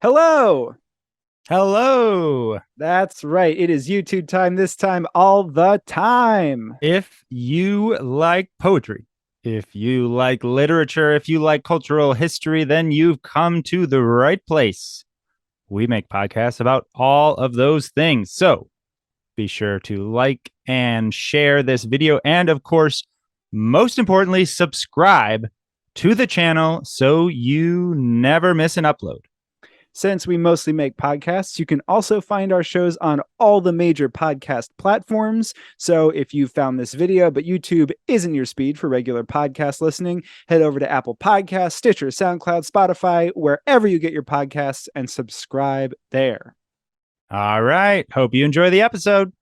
Hello. Hello. That's right. It is YouTube time this time all the time. If you like poetry, if you like literature, if you like cultural history, then you've come to the right place. We make podcasts about all of those things. So be sure to like and share this video. And of course, most importantly, subscribe to the channel so you never miss an upload. Since we mostly make podcasts, you can also find our shows on all the major podcast platforms. So if you found this video, but YouTube isn't your speed for regular podcast listening, head over to Apple Podcasts, Stitcher, SoundCloud, Spotify, wherever you get your podcasts, and subscribe there. All right. Hope you enjoy the episode.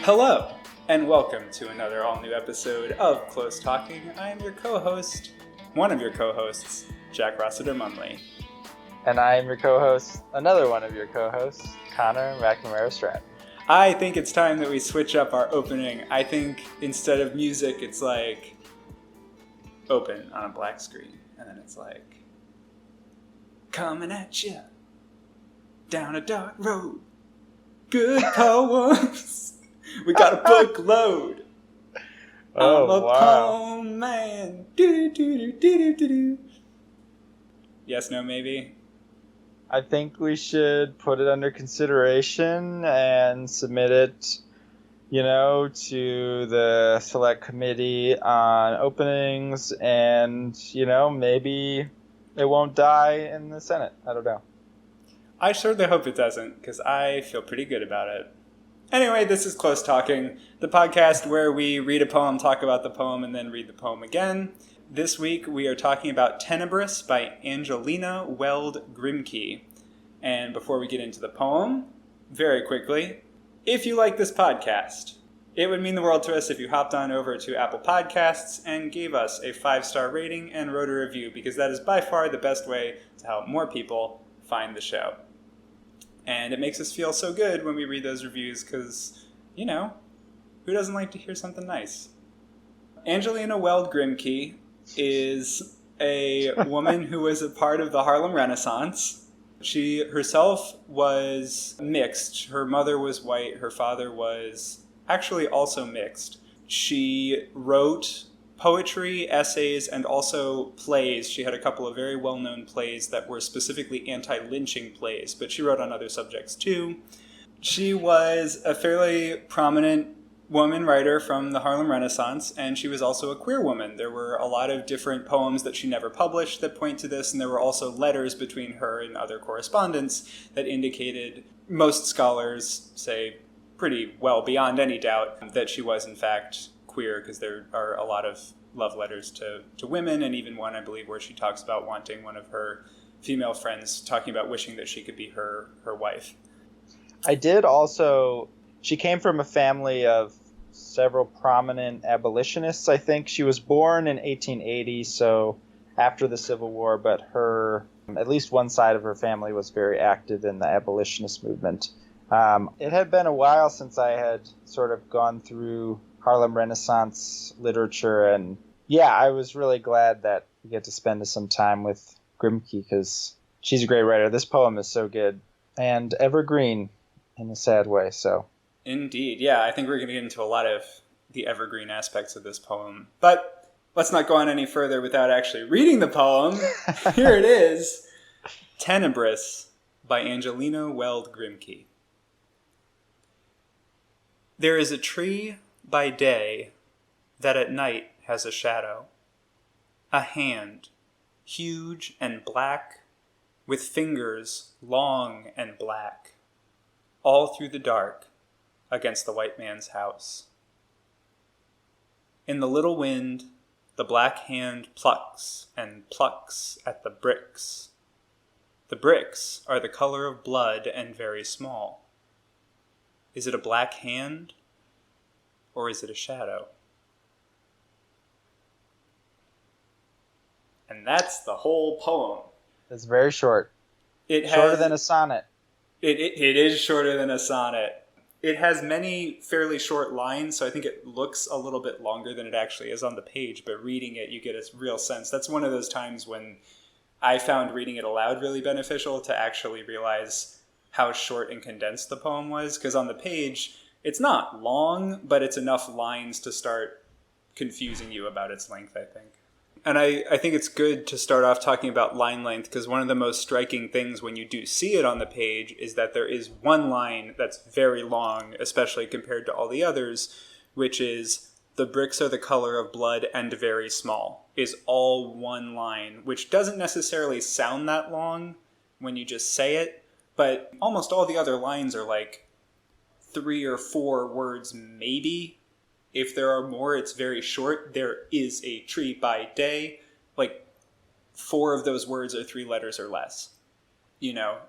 Hello, and welcome to another all-new episode of Close Talking. I am your co-host, one of your co-hosts, Jack Rossiter Mumley. And I am your co-host, another one of your co-hosts, Connor McNamara Stratton. I think it's time that we switch up our opening. I think instead of music, it's like open on a black screen, and then it's like coming at you down a dark road. Good poems. We got a book load. Oh, I'm a wow. poem man. Do-do-do-do-do-do-do. Yes, no, maybe? I think we should put it under consideration and submit it, to the select committee on openings, and, maybe it won't die in the Senate. I don't know. I certainly hope it doesn't, because I feel pretty good about it. Anyway, this is Close Talking, the podcast where we read a poem, talk about the poem, and then read the poem again. This week we are talking about Tenebris by Angelina Weld Grimké. And before we get into the poem, very quickly, if you like this podcast, it would mean the world to us if you hopped on over to Apple Podcasts and gave us a 5-star rating and wrote a review, because that is by far the best way to help more people find the show. And it makes us feel so good when we read those reviews because, who doesn't like to hear something nice? Angelina Weld Grimké is a woman who was a part of the Harlem Renaissance. She herself was mixed. Her mother was white. Her father was actually also mixed. She wrote poetry, essays, and also plays. She had a couple of very well-known plays that were specifically anti-lynching plays, but she wrote on other subjects too. She was a fairly prominent woman writer from the Harlem Renaissance, and she was also a queer woman. There were a lot of different poems that she never published that point to this, and there were also letters between her and other correspondents that indicated, most scholars say pretty well beyond any doubt, that she was in fact queer, because there are a lot of love letters to women, and even one, I believe, where she talks about wanting one of her female friends, talking about wishing that she could be her wife. She came from a family of several prominent abolitionists, I think. She was born in 1880, so after the Civil War, but at least one side of her family was very active in the abolitionist movement. It had been a while since I had sort of gone through Harlem Renaissance literature, and I was really glad that we get to spend some time with Grimké because she's a great writer. This poem is so good and evergreen in a sad way. So Indeed, yeah, I think we're going to get into a lot of the evergreen aspects of this poem, but let's not go on any further without actually reading the poem. Here it is, Tenebris by Angelina Weld Grimké. There is a tree by day that at night has a shadow. A hand, huge and black, with fingers long and black, all through the dark against the white man's house. In the little wind, the black hand plucks and plucks at the bricks. The bricks are the color of blood and very small. Is it a black hand, or is it a shadow? And that's the whole poem. it's very short. Shorter than a sonnet. It is shorter than a sonnet. It has many fairly short lines, so I think it looks a little bit longer than it actually is on the page, but reading it, you get a real sense. That's one of those times when I found reading it aloud really beneficial to actually realize how short and condensed the poem was, because on the page, it's not long, but it's enough lines to start confusing you about its length, I think. And I think it's good to start off talking about line length, because one of the most striking things when you do see it on the page is that there is one line that's very long, especially compared to all the others, which is "the bricks are the color of blood and very small," is all one line, which doesn't necessarily sound that long when you just say it, but almost all the other lines are like 3 or 4 words maybe. If there are more, it's very short. There is a tree by day. Like 4 of those words are 3 letters or less.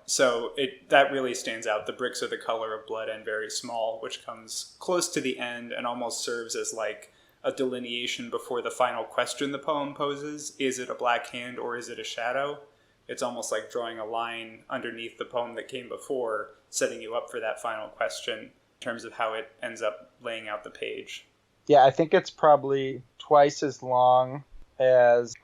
So that really stands out. The bricks are the color of blood and very small, which comes close to the end and almost serves as like a delineation before the final question the poem poses. Is it a black hand or is it a shadow? It's almost like drawing a line underneath the poem that came before, setting you up for that final question in terms of how it ends up laying out the page. Yeah, I think it's probably almost twice as long as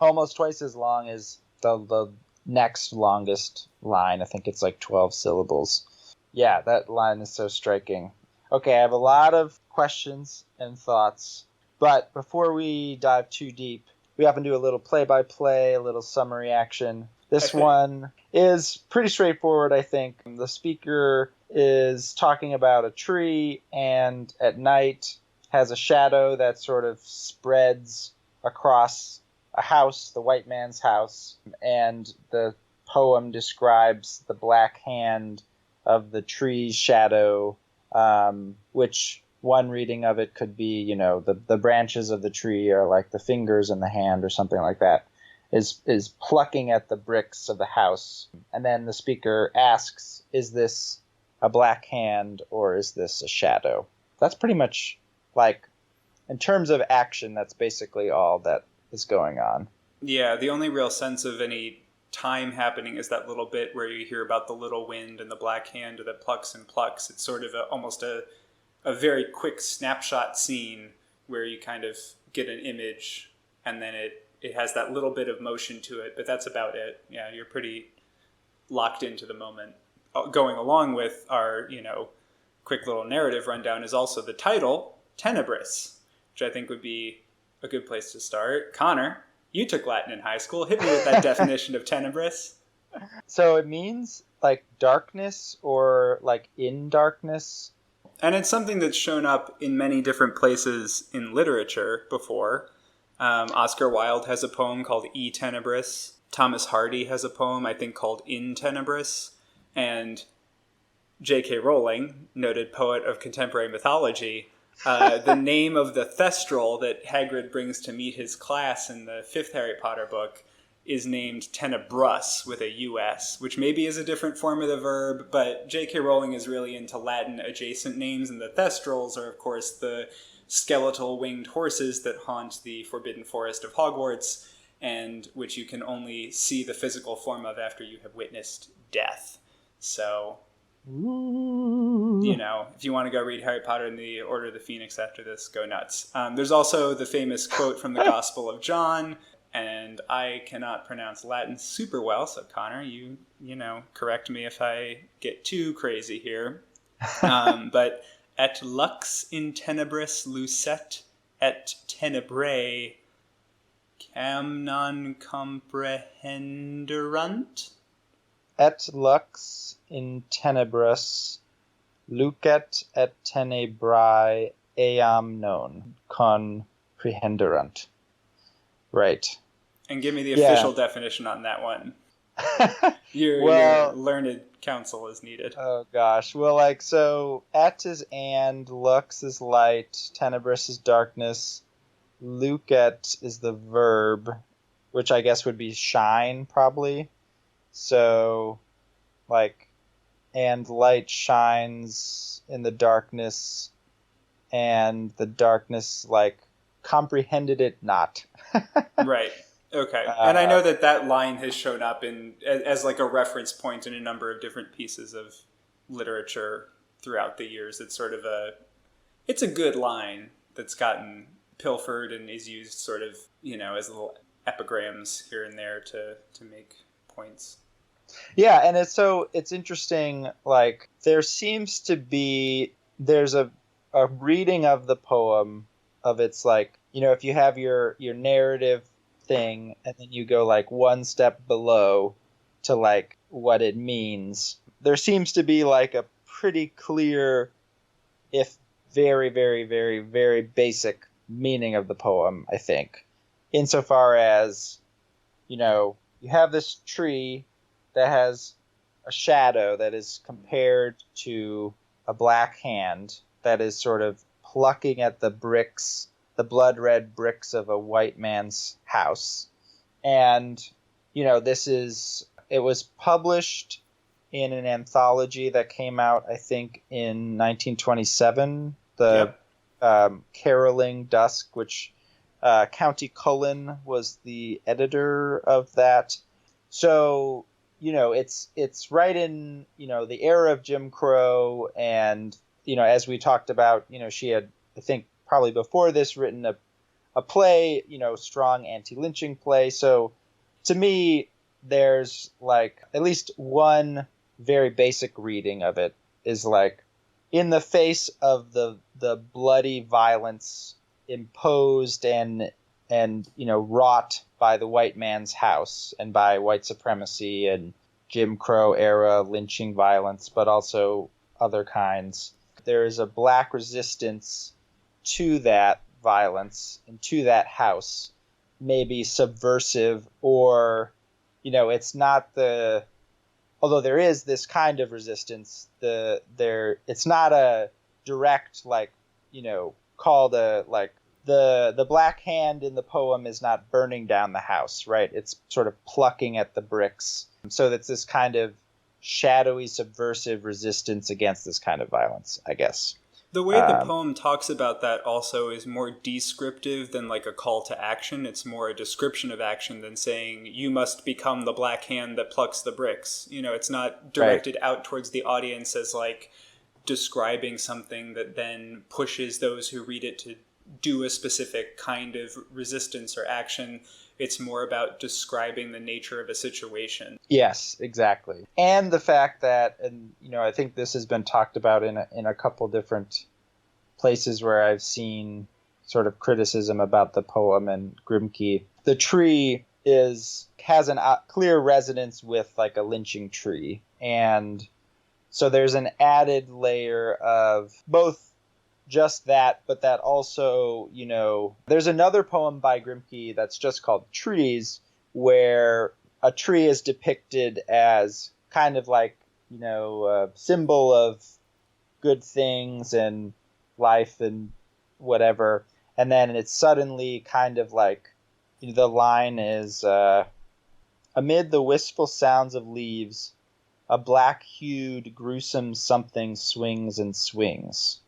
the next longest line. I think it's like 12 syllables. Yeah, that line is so striking. Okay, I have a lot of questions and thoughts, but before we dive too deep, we often do a little play-by-play, a little summary action. This one is pretty straightforward, I think. The speaker is talking about a tree, and at night has a shadow that sort of spreads across a house, the white man's house, and the poem describes the black hand of the tree's shadow, which one reading of it could be, the branches of the tree are like the fingers in the hand or something like that, is plucking at the bricks of the house. And then the speaker asks, is this a black hand or is this a shadow? That's pretty much, like, in terms of action, that's basically all that is going on. Yeah, the only real sense of any time happening is that little bit where you hear about the little wind and the black hand that plucks and plucks. It's sort of almost a very quick snapshot scene where you kind of get an image and then it has that little bit of motion to it, but that's about it. Yeah, you're pretty locked into the moment. Going along with our, quick little narrative rundown is also the title, Tenebris, which I think would be a good place to start. Connor, you took Latin in high school. Hit me with that definition of tenebris. So it means like darkness or like in darkness. And it's something that's shown up in many different places in literature before. Oscar Wilde has a poem called E Tenebris. Thomas Hardy has a poem, I think, called In Tenebris. And J.K. Rowling, noted poet of contemporary mythology, the name of the thestral that Hagrid brings to meet his class in the 5th Harry Potter book is named Tenebris with a U-S, which maybe is a different form of the verb, but J.K. Rowling is really into Latin-adjacent names, and the thestrals are, of course, the skeletal winged horses that haunt the Forbidden Forest of Hogwarts, and which you can only see the physical form of after you have witnessed death. So, if you want to go read Harry Potter and the Order of the Phoenix after this, go nuts. There's also the famous quote from the Gospel of John, and I cannot pronounce Latin super well, so Connor, you correct me if I get too crazy here. But et lux in tenebris lucet, et tenebrae cam non comprehenderant. Et lux in tenebris lucet et tenebrae eam non comprehenderant. Right. And give me the official definition on that one. Your learned counsel is needed. Oh gosh. Well, so et is and, lux is light, tenebris is darkness, lucet is the verb, which I guess would be shine probably. So, and light shines in the darkness, and the darkness, comprehended it not. Right. Okay. And I know that line has shown up as a reference point in a number of different pieces of literature throughout the years. It's sort of it's a good line that's gotten pilfered and is used sort of, as little epigrams here and there to make points. Yeah, and it's interesting, like there's a reading of the poem of it's like, if you have your narrative thing and then you go like one step below to like what it means, there seems to be like a pretty clear, if very, very, very, very basic meaning of the poem, I think. Insofar as, you have this tree that has a shadow that is compared to a black hand that is sort of plucking at the bricks, the blood red bricks of a white man's house. And, it was published in an anthology that came out, I think, in 1927, Caroling Dusk, which County Cullen was the editor of that. So, it's right in, the era of Jim Crowe. And, as we talked about, she had, I think, probably before this written a play, strong anti-lynching play. So to me, there's like at least one very basic reading of it is like, in the face of the bloody violence imposed and wrought by the white man's house and by white supremacy and Jim Crow era lynching violence, but also other kinds, there is a black resistance to that violence and to that house, maybe subversive, or it's not although there is this kind of resistance, it's not a direct call to the black hand in the poem is not burning down the house, right? It's sort of plucking at the bricks. So that's this kind of shadowy subversive resistance against this kind of violence, I guess. The way the poem talks about that also is more descriptive than like a call to action. It's more a description of action than saying, you must become the black hand that plucks the bricks. It's not directed out towards the audience as like describing something that then pushes those who read it to do a specific kind of resistance or action. It's more about describing the nature of a situation. Yes, exactly. And the fact that, and I think this has been talked about in a couple different places where I've seen sort of criticism about the poem and Grimké. The tree has a clear resonance with like a lynching tree. And so there's an added layer of both just that, but that also, there's another poem by Grimké that's just called Trees, where a tree is depicted as kind of like, a symbol of good things and life and whatever. And then it's suddenly kind of like, the line is, amid the wistful sounds of leaves, a black-hued, gruesome something swings and swings.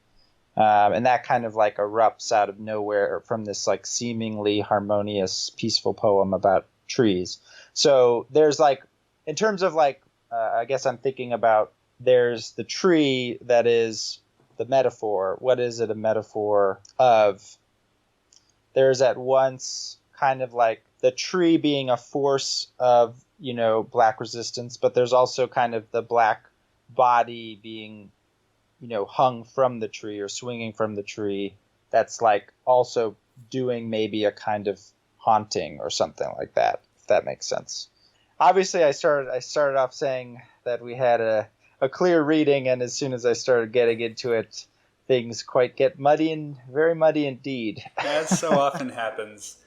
And that kind of like erupts out of nowhere from this like seemingly harmonious, peaceful poem about trees. So there's like, in terms of like, I guess I'm thinking about, there's the tree that is the metaphor. What is it a metaphor of? There's at once kind of like the tree being a force of, black resistance, but there's also kind of the black body being hung from the tree or swinging from the tree, that's like also doing maybe a kind of haunting or something like that, if that makes sense. Obviously, I started off saying that we had a clear reading, and as soon as I started getting into it, things quite get muddy and very muddy indeed. As so often happens.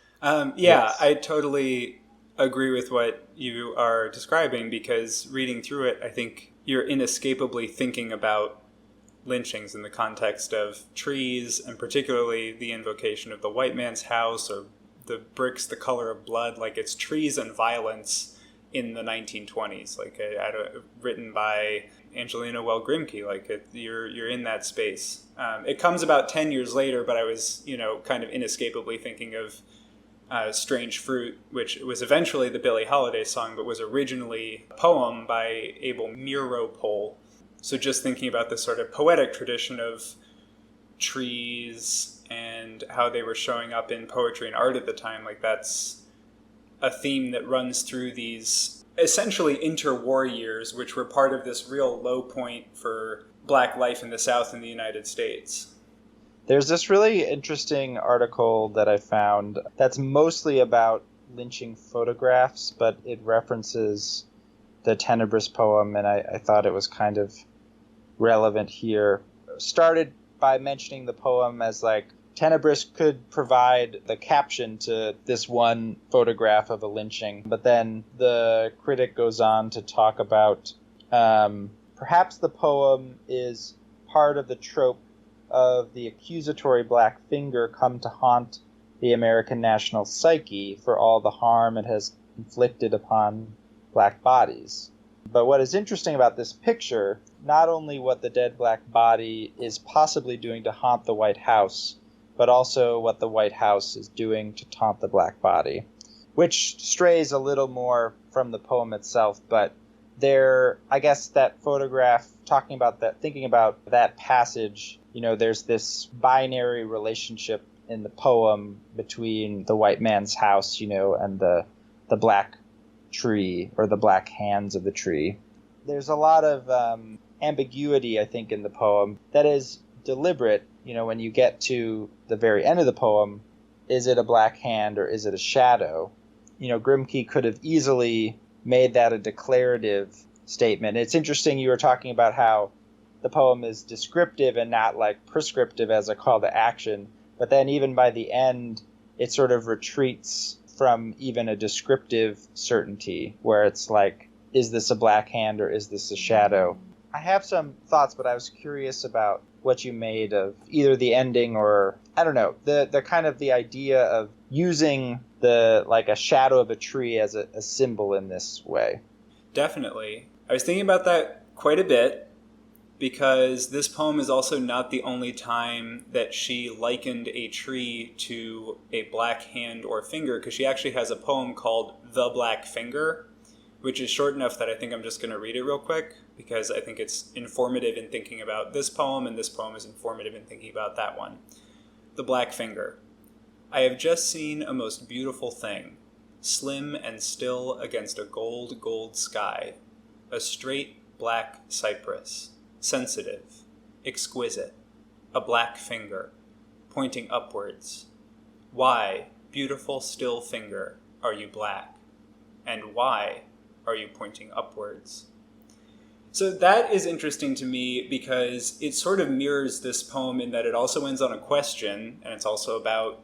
Yes. I totally agree with what you are describing, because reading through it, I think you're inescapably thinking about lynchings in the context of trees, and particularly the invocation of the white man's house, or the bricks the color of blood. Like, it's trees and violence in the 1920s, like written by Angelina Weld Grimké. Like, you're in that space. It comes about 10 years later, but I was kind of inescapably thinking of Strange Fruit, which was eventually the Billie Holiday song, but was originally a poem by Abel Meeropol So just thinking about this sort of poetic tradition of trees and how they were showing up in poetry and art at the time, like that's a theme that runs through these essentially interwar years, which were part of this real low point for Black life in the South in the United States. There's this really interesting article that I found that's mostly about lynching photographs, but it references the Tenebris poem, and I thought it was kind of relevant here. Started by mentioning the poem as like Tenebris could provide the caption to this one photograph of a lynching, but then the critic goes on to talk about perhaps the poem is part of the trope of the accusatory black finger come to haunt the American national psyche for all the harm it has inflicted upon black bodies. But what is interesting about this picture, not only what the dead black body is possibly doing to haunt the White House, but also what the White House is doing to taunt the black body, which strays a little more from the poem itself. But there, I guess that photograph, talking about that, thinking about that passage, there's this binary relationship in the poem between the white man's house, and the black tree, or the black hands of the tree. There's a lot of ambiguity, I think, in the poem that is deliberate. When you get to the very end of the poem, is it a black hand or is it a shadow? Grimké could have easily made that a declarative statement. It's interesting, you were talking about how the poem is descriptive and not like prescriptive as a call to action, but then even by the end, it sort of retreats from even a descriptive certainty, where it's like, is this a black hand or is this a shadow? I have some thoughts, but I was curious about what you made of either the ending or, I don't know, the kind of the idea of using like a shadow of a tree as a symbol in this way. Definitely. I was thinking about that quite a bit, because this poem is also not the only time that she likened a tree to a black hand or finger, because she actually has a poem called The Black Finger, which is short enough that I think I'm just going to read it real quick, because I think it's informative in thinking about this poem, and this poem is informative in thinking about that one. The Black Finger. I have just seen a most beautiful thing, slim and still against a gold sky, a straight black cypress. Sensitive, exquisite, a black finger, pointing upwards. Why, beautiful still finger, are you black? And why are you pointing upwards? So that is interesting to me, because it sort of mirrors this poem in that it also ends on a question, and it's also about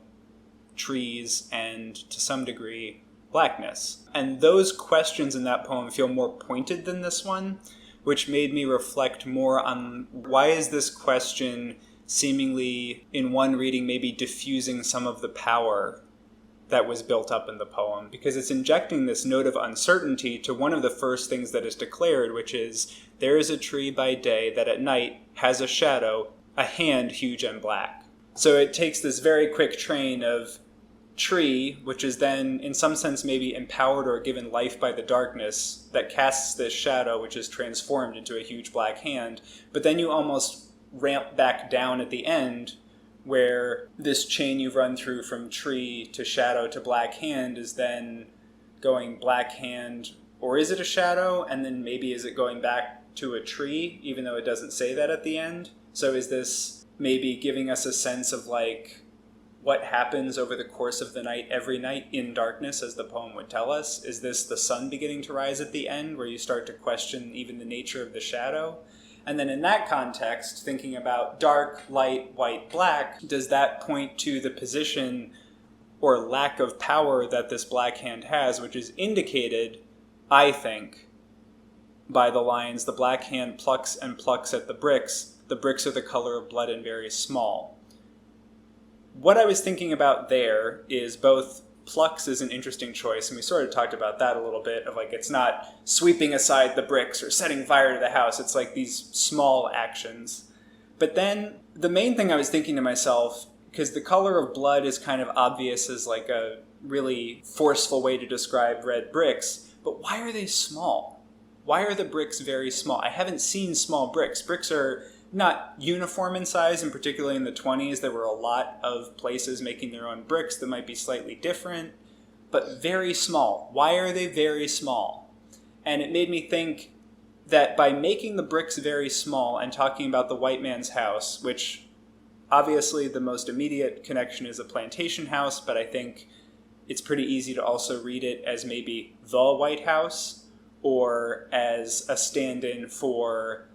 trees and, to some degree, blackness. And those questions in that poem feel more pointed than this one, which made me reflect more on why is this question seemingly, in one reading, maybe diffusing some of the power that was built up in the poem, because it's injecting this note of uncertainty to one of the first things that is declared, which is, there is a tree by day that at night has a shadow, a hand huge and black. So it takes this very quick train of tree, which is then in some sense maybe empowered or given life by the darkness that casts this shadow, which is transformed into a huge black hand. But then you almost ramp back down at the end, where this chain you've run through from tree to shadow to black hand is then going black hand, or is it a shadow? And then maybe is it going back to a tree, even though it doesn't say that at the end? So is this maybe giving us a sense of like what happens over the course of the night, every night in darkness, as the poem would tell us? Is this the sun beginning to rise at the end, where you start to question even the nature of the shadow? And then in that context, thinking about dark, light, white, black, does that point to the position or lack of power that this black hand has, which is indicated, I think, by the lines, the black hand plucks and plucks at the bricks are the color of blood and very small. What I was thinking about there is both plucks is an interesting choice, and we sort of talked about that a little bit, of like, it's not sweeping aside the bricks or setting fire to the house, it's like these small actions. But then the main thing I was thinking to myself, because the color of blood is kind of obvious as like a really forceful way to describe red bricks, but why are they small? why are the bricks very small? I haven't seen small bricks. Bricks are not uniform in size, and particularly in the 20s, there were a lot of places making their own bricks that might be slightly different, but very small. Why are they very small? And it made me think that by making the bricks very small and talking about the white man's house, which obviously the most immediate connection is a plantation house, but I think it's pretty easy to also read it as maybe the White House or as a stand-in for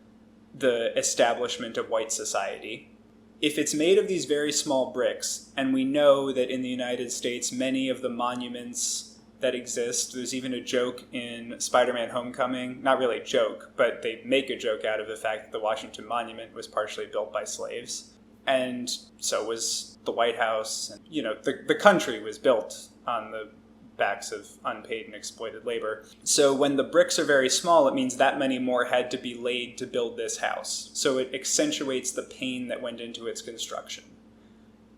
the establishment of white society. If it's made of these very small bricks, and we know that in the United States many of the monuments that exist, there's even a joke in Spider-Man Homecoming, not really a joke, but they make a joke out of the fact that the Washington Monument was partially built by slaves. And so was the White House. And, the country was built on the backs of unpaid and exploited labor. So when the bricks are very small, it means that many more had to be laid to build this house. So it accentuates the pain that went into its construction.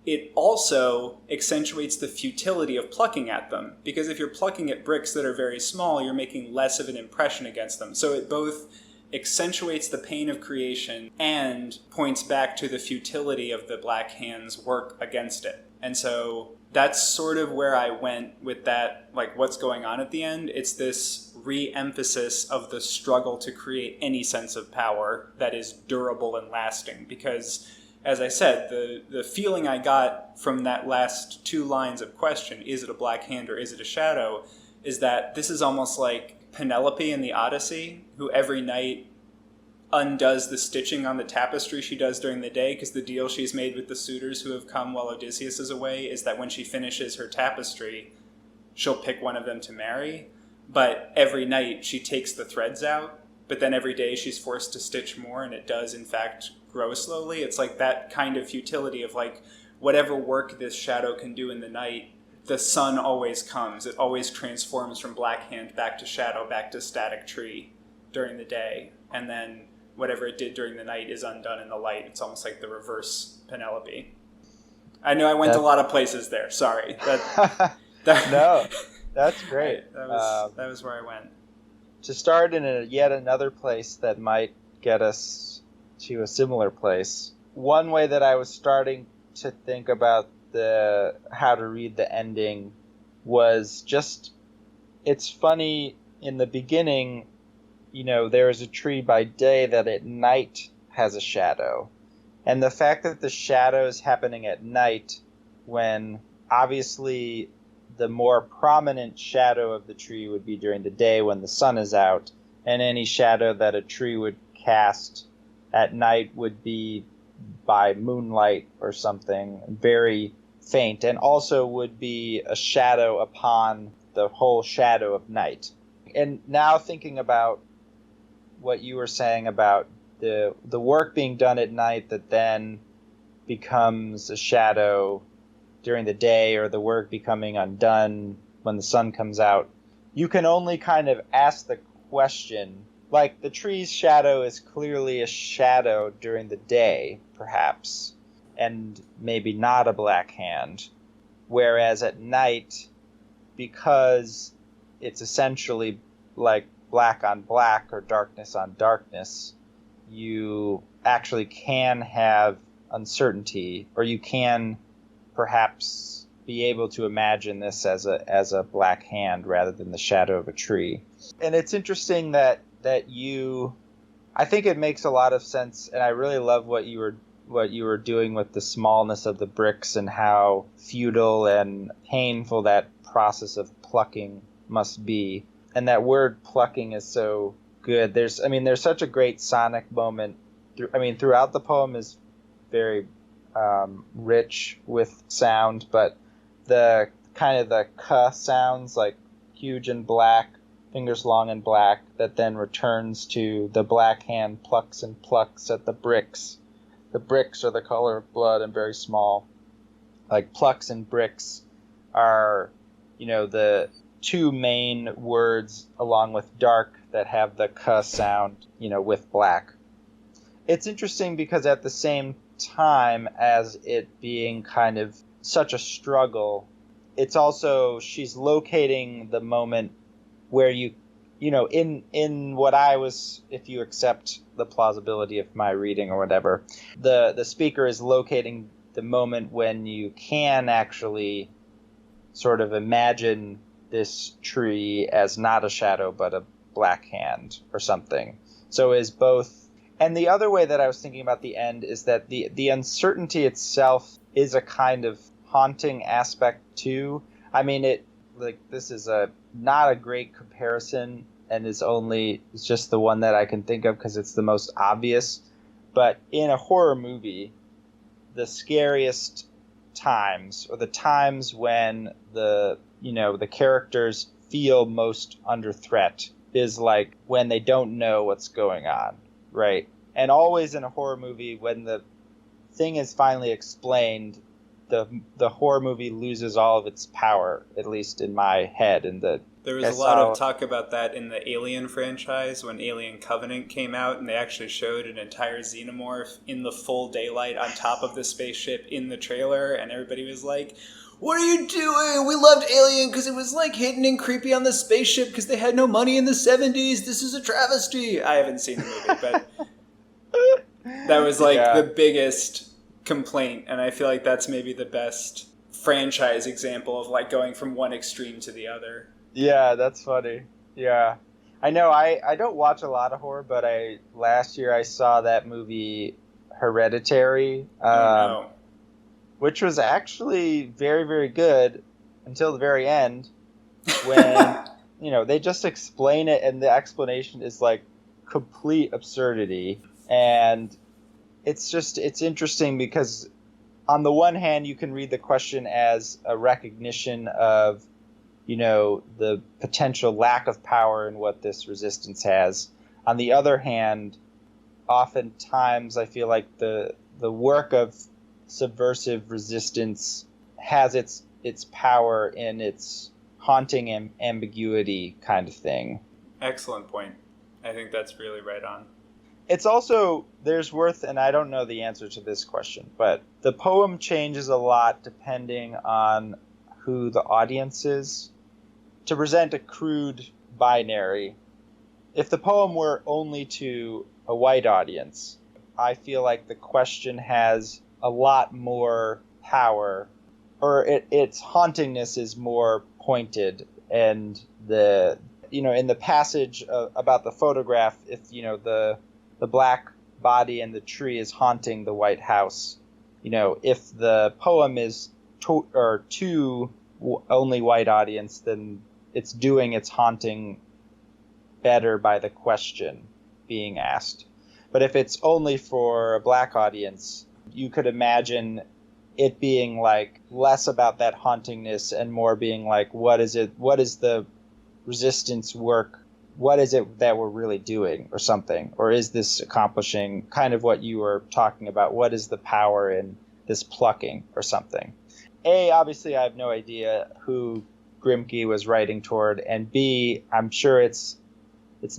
It also accentuates the futility of plucking at them, because if you're plucking at bricks that are very small, you're making less of an impression against them. So it both accentuates the pain of creation and points back to the futility of the Black Hand's work against it. And so that's sort of where I went with that, like what's going on at the end. It's this re-emphasis of the struggle to create any sense of power that is durable and lasting. Because, as I said, the feeling I got from that last two lines of question, is it a black hand or is it a shadow, is that this is almost like Penelope in the Odyssey, who every night undoes the stitching on the tapestry she does during the day, because the deal she's made with the suitors who have come while Odysseus is away is that when she finishes her tapestry, she'll pick one of them to marry. But every night she takes the threads out, but then every day she's forced to stitch more, and it does, in fact, grow slowly. It's like that kind of futility of like, whatever work this shadow can do in the night, the sun always comes. It always transforms from black hand back to shadow, back to static tree during the day. And then whatever it did during the night is undone in the light. It's almost like the reverse Penelope. I know I went a lot of places there. Sorry. No, that's great. That was where I went. To start in yet another place that might get us to a similar place, one way that I was starting to think about how to read the ending was just, it's funny, in the beginning, there is a tree by day that at night has a shadow. And the fact that the shadow is happening at night, when obviously the more prominent shadow of the tree would be during the day when the sun is out, and any shadow that a tree would cast at night would be by moonlight or something, very faint, and also would be a shadow upon the whole shadow of night. And now thinking about what you were saying about the work being done at night that then becomes a shadow during the day, or the work becoming undone when the sun comes out, you can only kind of ask the question, like, the tree's shadow is clearly a shadow during the day, perhaps, and maybe not a black hand, whereas at night, because it's essentially like black on black or darkness on darkness, you actually can have uncertainty, or you can perhaps be able to imagine this as a black hand rather than the shadow of a tree. And it's interesting that I think it makes a lot of sense, and I really love what you were doing with the smallness of the bricks and how futile and painful that process of plucking must be. And that word plucking is so good. There's such a great sonic moment. Throughout the poem is very rich with sound, but the kind of the ka sounds, like huge and black, fingers long and black, that then returns to the black hand plucks and plucks at the bricks. The bricks are the color of blood and very small. Like, plucks and bricks are, the two main words along with dark that have the ka sound, with black. It's interesting because at the same time as it being kind of such a struggle, it's also, she's locating the moment where you in what I was, if you accept the plausibility of my reading or whatever, the speaker is locating the moment when you can actually sort of imagine this tree as not a shadow but a black hand or something. So is both. And the other way that I was thinking about the end is that the uncertainty itself is a kind of haunting aspect too. I mean, this is not a great comparison, and it's just the one that I can think of because it's the most obvious. But in a horror movie, the scariest times, or the times when the characters feel most under threat, is like when they don't know what's going on, right? And always in a horror movie, when the thing is finally explained, the horror movie loses all of its power, at least in my head. And there was a lot of talk about that in the Alien franchise when Alien Covenant came out, and they actually showed an entire xenomorph in the full daylight on top of the spaceship in the trailer, and everybody was like, "What are you doing? We loved Alien because it was like hidden and creepy on the spaceship because they had no money in the 70s. This is a travesty." I haven't seen the movie, but that was like the biggest complaint, and I feel like that's maybe the best franchise example of like going from one extreme to the other. Yeah, that's funny. Yeah. I know I don't watch a lot of horror, but last year I saw that movie Hereditary, which was actually very, very good until the very end when, they just explain it, and the explanation is like complete absurdity. And it's interesting because on the one hand, you can read the question as a recognition of, the potential lack of power in what this resistance has. On the other hand, oftentimes I feel like the work of subversive resistance has its power in its haunting ambiguity kind of thing. Excellent point. I think that's really right on. It's also, and I don't know the answer to this question, but the poem changes a lot depending on who the audience is. To present a crude binary, if the poem were only to a white audience, I feel like the question has a lot more power, or its hauntingness is more pointed, and in the passage about the photograph, if the black body and the tree is haunting the White House, if the poem is to only white audience, then it's doing its haunting better by the question being asked. But if it's only for a black audience, you could imagine it being like less about that hauntingness and more being like, what is the resistance work? What is it that we're really doing, or something? Or is this accomplishing kind of what you were talking about? What is the power in this plucking or something? A, obviously I have no idea who Grimké was writing toward, and B, I'm sure it's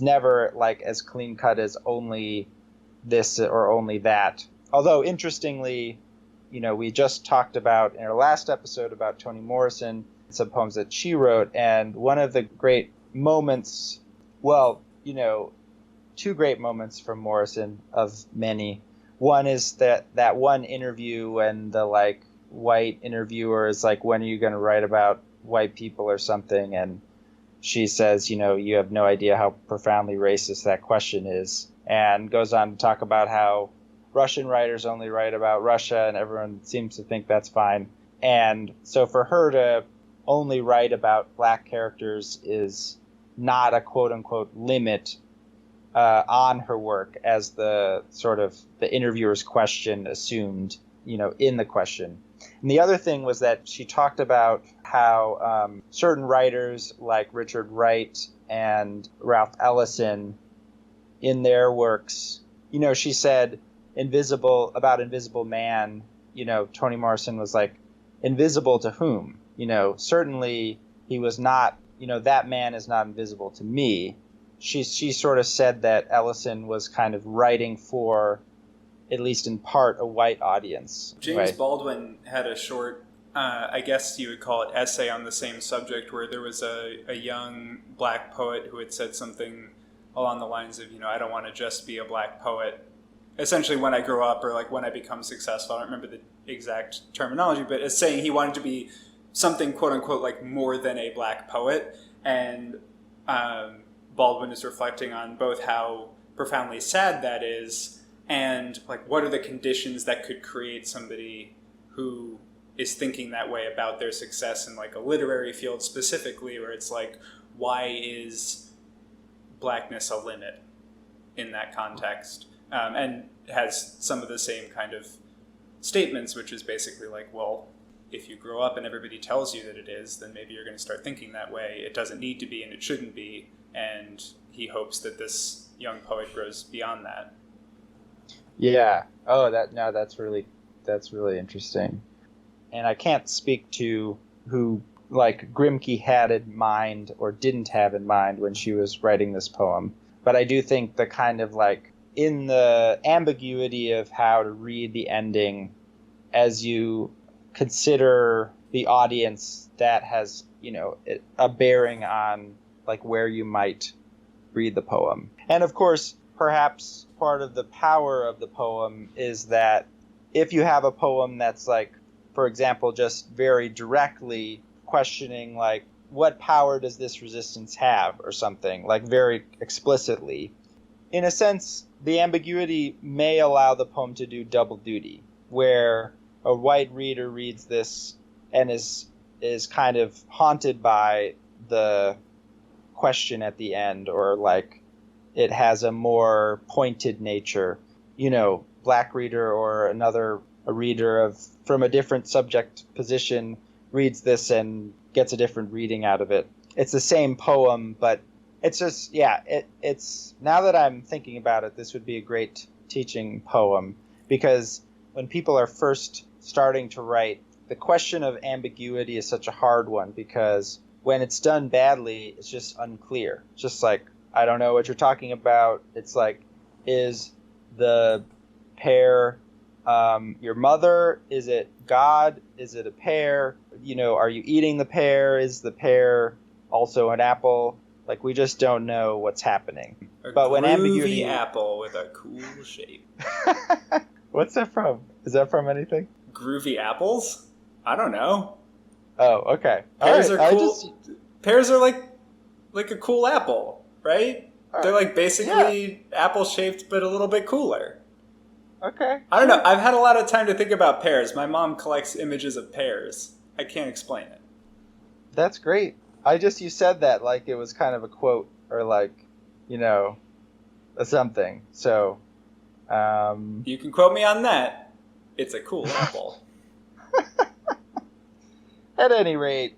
never like as clean cut as only this or only that. Although interestingly, we just talked about in our last episode about Toni Morrison, some poems that she wrote, and one of the great moments, two great moments from Morrison of many. One is that one interview when the white interviewer is like, when are you going to write about white people or something? And she says, you have no idea how profoundly racist that question is, and goes on to talk about how Russian writers only write about Russia and everyone seems to think that's fine. And so for her to only write about black characters is not a quote unquote limit on her work, as the sort of the interviewer's question assumed, in the question. And the other thing was that she talked about how certain writers like Richard Wright and Ralph Ellison, in their works, she said about Invisible Man, Toni Morrison was like, invisible to whom? Certainly he was not, that man is not invisible to me. She sort of said that Ellison was kind of writing for, at least in part, a white audience. James Baldwin had a short I guess you would call it essay on the same subject, where there was a young black poet who had said something along the lines of, I don't want to just be a black poet. Essentially, when I grow up, or like when I become successful, I don't remember the exact terminology, but it's saying he wanted to be something, quote unquote, like more than a black poet. And Baldwin is reflecting on both how profoundly sad that is, and like what are the conditions that could create somebody who is thinking that way about their success in like a literary field specifically, where it's like, why is blackness a limit in that context? And has some of the same kind of statements, which is basically like, well, if you grow up and everybody tells you that it is, then maybe you're going to start thinking that way. It doesn't need to be and it shouldn't be. And he hopes that this young poet grows beyond that. Yeah. Oh, that's really interesting. And I can't speak to who like Grimké had in mind or didn't have in mind when she was writing this poem. But I do think the kind of like in the ambiguity of how to read the ending as you consider the audience, that has, a bearing on like where you might read the poem. And of course, perhaps part of the power of the poem is that if you have a poem that's like, for example, just very directly questioning like, what power does this resistance have, or something, like very explicitly, in a sense, the ambiguity may allow the poem to do double duty, where a white reader reads this and is kind of haunted by the question at the end, or like it has a more pointed nature. Black reader or a reader from a different subject position reads this and gets a different reading out of it. It's the same poem, but it's just, it's now that I'm thinking about it, this would be a great teaching poem, because when people are first starting to write, the question of ambiguity is such a hard one, because when it's done badly, it's just unclear. It's just like, I don't know what you're talking about. It's like, is the pear your mother? Is it God? Is it a pear? Are you eating the pear? Is the pear also an apple? Like, we just don't know what's happening. But when ambiguity, apple with a cool shape. What's that from? Is that from anything? Groovy apples? I don't know. Oh, okay. Pears are cool. Pears are like a cool apple, right? They're like basically apple shaped, but a little bit cooler. Okay. I don't know. I've had a lot of time to think about pears. My mom collects images of pears. I can't explain it. That's great. You said that like it was kind of a quote, or like, a something. So, you can quote me on that. It's a cool apple. At any rate,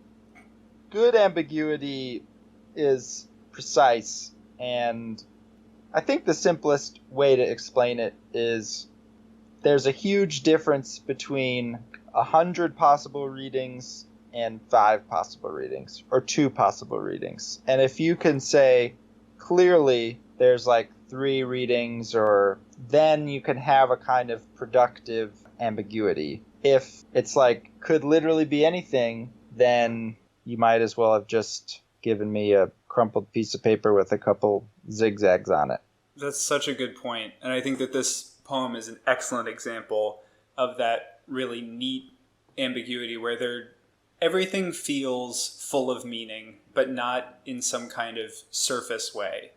good ambiguity is precise, and I think the simplest way to explain it is there's a huge difference between 100 possible readings and 5 possible readings, or 2 possible readings. And if you can say clearly there's like 3 readings, or then you can have a kind of productive ambiguity. If it's like could literally be anything, then you might as well have just given me a crumpled piece of paper with a couple zigzags on it. That's such a good point. And I think that this poem is an excellent example of that really neat ambiguity, where everything feels full of meaning, but not in some kind of surface way.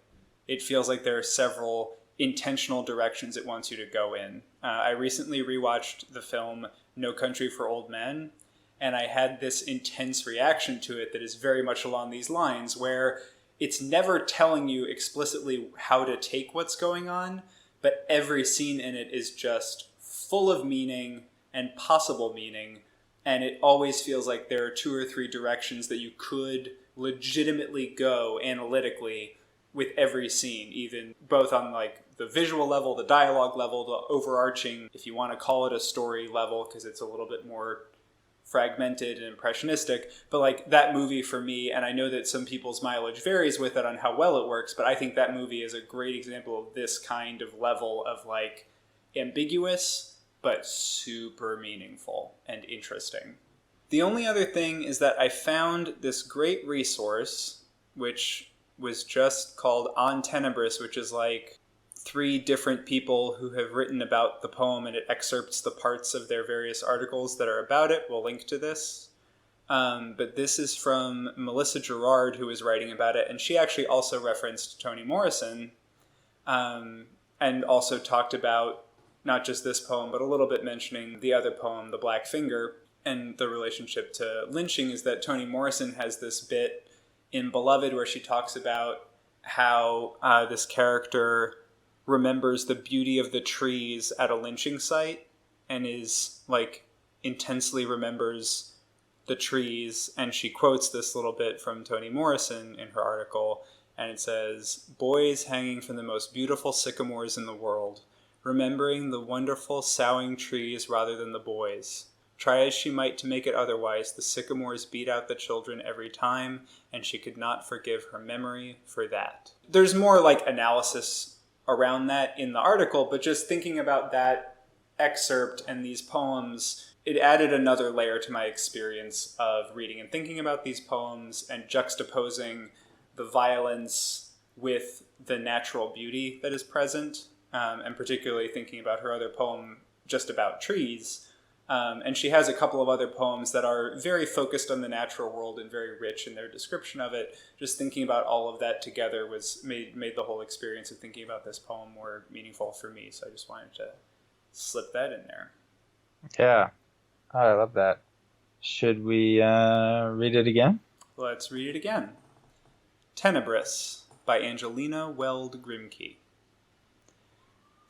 It feels like there are several intentional directions it wants you to go in. I recently rewatched the film No Country for Old Men, and I had this intense reaction to it that is very much along these lines, where it's never telling you explicitly how to take what's going on, but every scene in it is just full of meaning and possible meaning, and it always feels like there are 2 or 3 directions that you could legitimately go analytically with every scene, even both on like the visual level, the dialogue level, the overarching, if you want to call it a story level, because it's a little bit more fragmented and impressionistic. But like that movie for me, and I know that some people's mileage varies with it on how well it works, but I think that movie is a great example of this kind of level of like ambiguous but super meaningful and interesting. The only other thing is that I found this great resource, which was just called On Tenebris, which is like 3 different people who have written about the poem, and it excerpts the parts of their various articles that are about it. We'll link to this. But this is from Melissa Gerard, who was writing about it, and she actually also referenced Toni Morrison, and also talked about not just this poem, but a little bit mentioning the other poem, The Black Finger. And the relationship to lynching is that Toni Morrison has this bit in Beloved where she talks about how this character remembers the beauty of the trees at a lynching site and is like intensely remembers the trees. And she quotes this little bit from Toni Morrison in her article, and it says, "Boys hanging from the most beautiful sycamores in the world, remembering the wonderful soughing trees rather than the boys. Try as she might to make it otherwise, the sycamores beat out the children every time, and she could not forgive her memory for that." There's more like analysis around that in the article, but just thinking about that excerpt and these poems, it added another layer to my experience of reading and thinking about these poems and juxtaposing the violence with the natural beauty that is present, and particularly thinking about her other poem just about trees. And she has a couple of other poems that are very focused on the natural world and very rich in their description of it. Just thinking about all of that together was made the whole experience of thinking about this poem more meaningful for me. So I just wanted to slip that in there. Yeah, oh, I love that. Should we read it again? Let's read it again. Tenebris by Angelina Weld Grimké.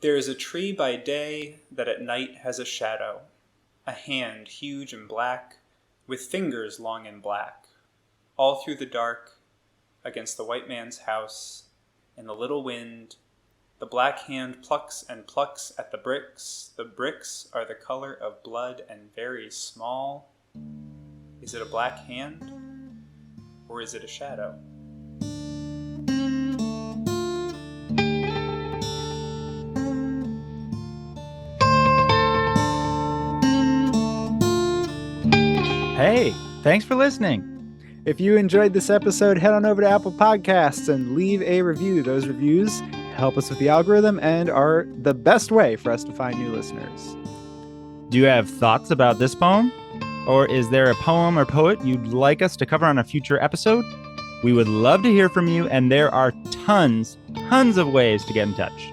There is a tree by day that at night has a shadow. A hand huge and black, with fingers long and black. All through the dark, against the white man's house, in the little wind, the black hand plucks and plucks at the bricks. The bricks are the color of blood and very small. Is it a black hand, or is it a shadow? Hey, thanks for listening. If you enjoyed this episode, head on over to Apple Podcasts and leave a review. Those reviews help us with the algorithm and are the best way for us to find new listeners. Do you have thoughts about this poem? Or is there a poem or poet you'd like us to cover on a future episode? We would love to hear from you, and there are tons of ways to get in touch.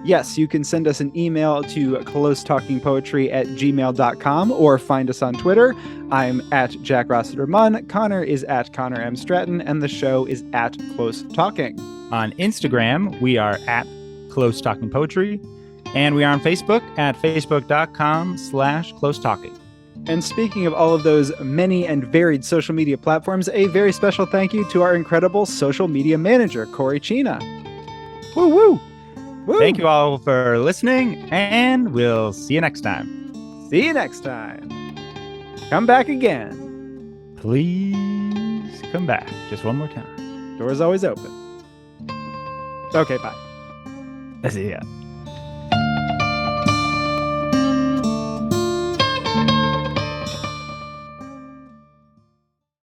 Yes, you can send us an email to closetalkingpoetry@gmail.com or find us on Twitter. I'm at Jack Rossiter Munn, Connor is at Connor M. Stratton, and the show is at Close Talking. On Instagram, we are at Close Talking Poetry, and we are on Facebook at facebook.com/closetalking. And speaking of all of those many and varied social media platforms, a very special thank you to our incredible social media manager, Corey Chena. Woo woo! Woo. Thank you all for listening, and we'll see you next time. See you next time. Come back again. Please come back. Just one more time. Door's always open. Okay, bye. See ya.